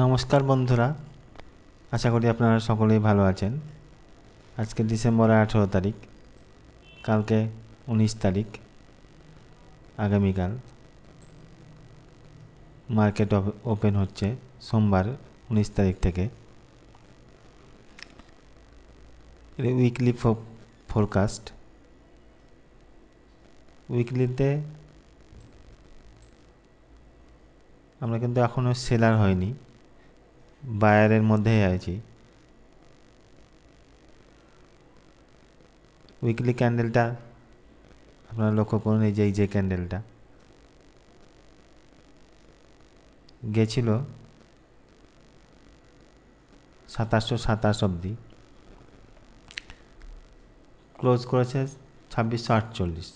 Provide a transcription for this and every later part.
নমস্কার বন্ধুরা, আশা করি আপনারা সকলেই ভালো আছেন। আজকে ডিসেম্বরের 18 তারিখ, কালকে 19 তারিখ, আগামীকাল মার্কেট ওপেন হচ্ছে সোমবার 19 তারিখ থেকে। Weekly forecast. উইকলিতে আমরা কিন্তু এখনও সেলার হয়নি, বায়ারের মধ্যেই আছি। উইকলি ক্যান্ডেলটা আপনারা লক্ষ্য করুন, এই যে ক্যান্ডেলটা গেছিল 2727 অবধি, ক্লোজ করেছে 2648।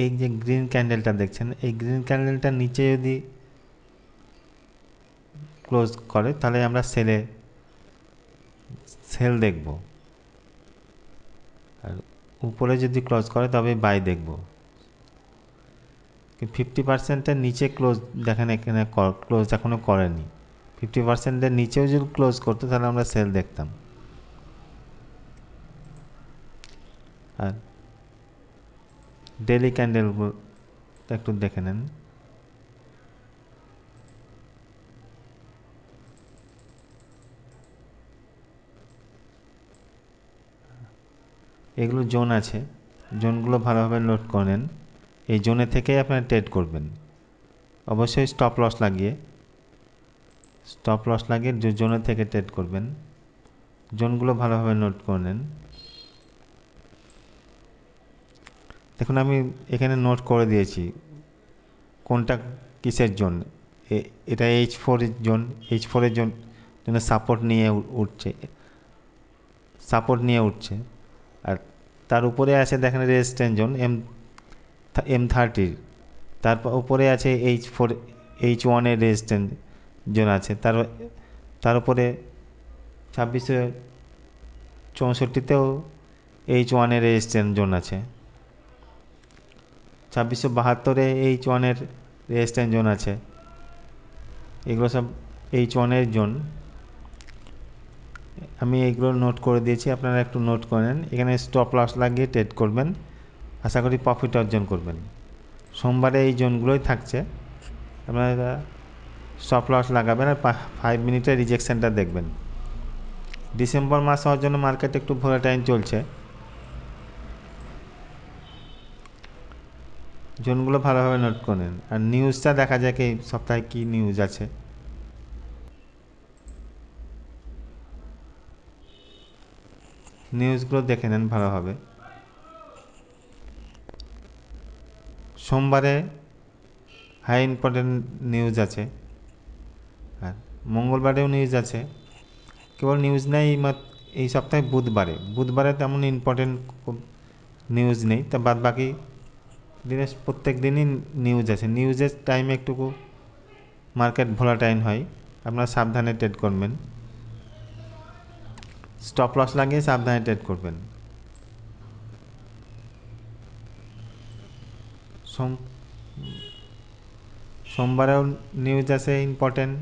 এই যে গ্রিন ক্যান্ডেলটা দেখছেন, এই গ্রিন ক্যান্ডেলটার নিচে যদি ক্লোজ করে তাহলে আমরা সেল দেখব, আর উপরে যদি ক্লোজ করে তবে বাই দেখব। 50%-এর নিচে ক্লোজ দেখেন, এখানে ক্লোজ এখনো করেনি। 50%-এর নিচেও যদি ক্লোজ করতো তাহলে আমরা সেল দেখতাম। আর ডেলি ক্যান্ডেলগুলো একটু দেখে নেন। এগুলো জোন আছে, জোনগুলো ভালোভাবে নোট করে নেন। এই জোনে থেকেই আপনারা ট্রেড করবেন, অবশ্যই স্টপ লস লাগিয়ে জোনে থেকে ট্রেড করবেন। জোনগুলো ভালোভাবে নোট করে নেন। দেখুন, আমি এখানে নোট করে দিয়েছি কোনটা কিসের জোন। এটা H4 জোন। H4 এর জন্য সাপোর্ট নিয়ে উঠছে। আর তার উপরে আছে দেখেন রেজিস্ট্যান্স জোন M30। তারপর উপরে আছে H1 এর রেজিস্ট্যান্স জোন আছে। তার উপরে 2664-তেও H1 এর রেজিস্ট্যান্স জোন আছে। 2672-এ H1 এর রেজিস্ট্যান্স জোন আছে। এগুলো সব H1 এর জোন। আমি এইগুলো নোট করে দিয়েছি, আপনারা একটু নোট করে নেন। এখানে স্টপ লস লাগিয়ে ট্রেড করবেন, আশা করি প্রফিট অর্জন করবেন। সোমবারে এই জোনগুলোই থাকছে, আপনারা স্টপ লস লাগাবেন আর 5 মিনিটের রিজেকশনটা দেখবেন। ডিসেম্বর মাস হওয়ার জন্য মার্কেট একটু ভোলাটাইল চলছে। জোনগুলো ভালোভাবে নোট করেন। আর নিউজটা দেখা যাক এই সপ্তাহে কী নিউজ আছে। নিউজগুলো দেখে নেন ভালোভাবে। সোমবারে হাই ইম্পর্টেন্ট নিউজ আছে, আর মঙ্গলবারেও নিউজ আছে। কেবল নিউজ নেই এই সপ্তাহে বুধবারে তেমন ইম্পর্টেন্ট নিউজ নেই। তা বাদ বাকি দিনে প্রত্যেক দিনই নিউজ আছে। নিউজের টাইমে একটুকু মার্কেট ভোলাটাইল হয়, আপনারা সাবধানে ট্রেড করবেন। স্টপ লস লাগিয়ে সাবধানে ট্রেড করবেন। সোমবারেও নিউজ আছে ইম্পর্টেন্ট,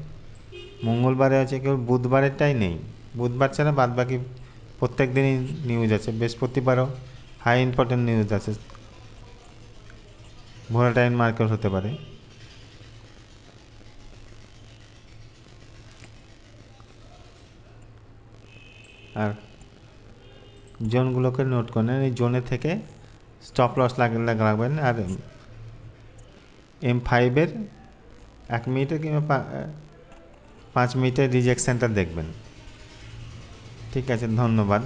মঙ্গলবারে আছে, কেবল বুধবারেরটাই নেই। বুধবার ছাড়া বাদ বাকি প্রত্যেক দিনই নিউজ আছে। বৃহস্পতিবারও হাই ইম্পর্টেন্ট নিউজ আছে, ভোলাটাইল মার্কেট হতে পারে। আর জোনগুলোকে নোট করেন, এই জোনে থেকে স্টপ লস লাগবেন। আর M5-এর 1 মিনিটে কিংবা 5 মিনিটের রিজেকশনটা দেখবেন। ঠিক আছে, ধন্যবাদ।